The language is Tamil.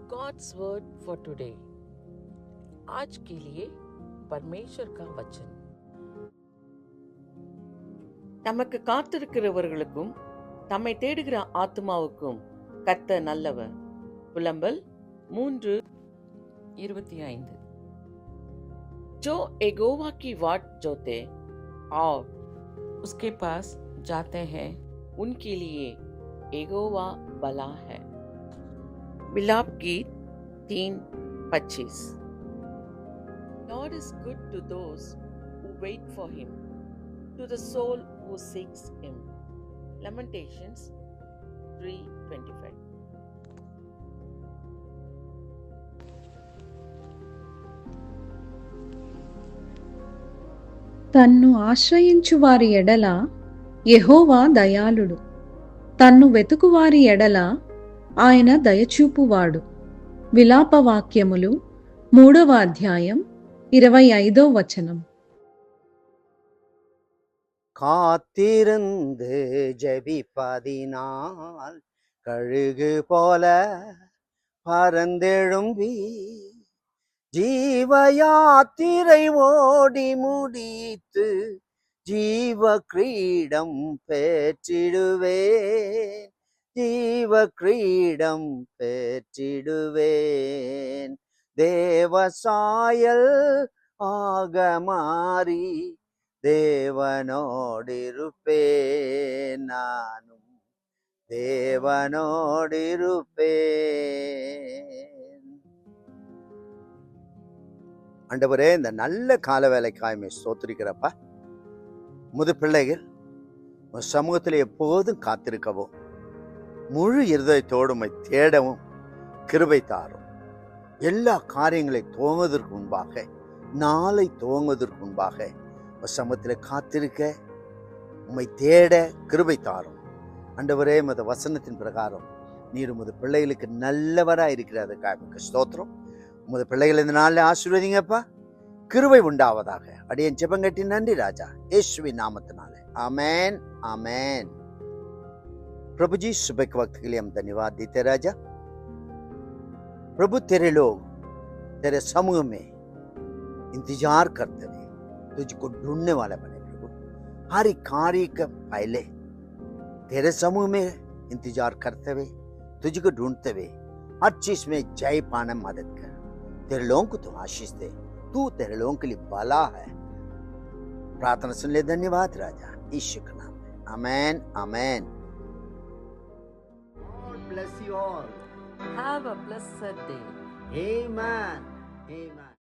God's word for today. आज के लिए परमेश्वर का वचन. நமக்கு காத்திருக்கிறவர்களுக்கும் தம்மை தேடுகிற ஆத்துமாவுக்கும் கர்த்தர் நல்லவர். புலம்பல் 3:25. जो यहोवा की वाट जोते और उसके पास जाते हैं उनके लिए यहोवा भला है. विलाप गीत 3:25. Lord is good to those who wait for him, to the soul who seeks him. Lamentations 3:25. తన్ను ఆశ్రయించు వారి ఎడల యెహోవా దయాళుడు, తన్ను వెతుకువారి ఎడల ఆయన దయచూపువాడు. విలాపవాక్యములు 3వ అధ్యాయం 25వ వచనం. காத்திருந்து ஜெபிப்பதினால் கழுகு போல பறந்தெழும்பி ஜீவ யாத்திரை ஓடி முடித்து ஜீவ கிரீடம் பெற்றிடுவேன், ஜீவ கிரீடம் பெற்றிடுவேன். தேவசாயல் ஆக மாறி தேவனோடிருப்பேன், நானும் தேவனோடிருப்பேன். ஆண்டவரே, இந்த நல்ல கால வேலைக்காய்மை ஸ்தோத்திரிக்கிறப்பா. முது பிள்ளைகள் உன் சமூகத்தில் எப்போதும் காத்திருக்கவும் முழு இருதயத்தோடு தேடவும் கிருபை தாரும். எல்லா காரியங்களை துவங்குவதற்கு முன்பாக, நாளை துவங்குவதற்கு முன்பாக உன் சமூகத்தில் காத்திருக்க, உம்மை தேட கிருபை தாரும். ஆண்டவரே, உமது வசனத்தின் பிரகாரம் நீர் உமது பிள்ளைகளுக்கு நல்லவராக இருக்கிறதுக்காக ஸ்தோத்திரம். உமது பிள்ளைகள் இந்த நாளில் ஆசீர்வதிங்கப்பா. கிருபை உண்டாவதாக. அடியேன் ஜெபங்கட்டி நன்றி ராஜா, यीशुविன் नामத்தினாலே आमेन आमेन. प्रभु जी, सुबह के वक्त के लिए हम धन्यवाद देते राजा. प्रभु, तेरे लोग तेरे समूह में इंतजार करते हुए तुझको ढूंढने वाले बने. प्रभु, हर एक कार्य के पहले तेरे समूह में इंतजार करते हुए तुझको ढूंढते हुए हर चीज में जय पाने मदद कर. तेरे लोगों को तू आशीष दे. तू तेरे लोगों के लिए भला है. प्रार्थना सुन ले. धन्यवाद राजा, यीशु के नाम में. आमेन आमेन. God bless you all. Have a blessed day. Amen. Amen.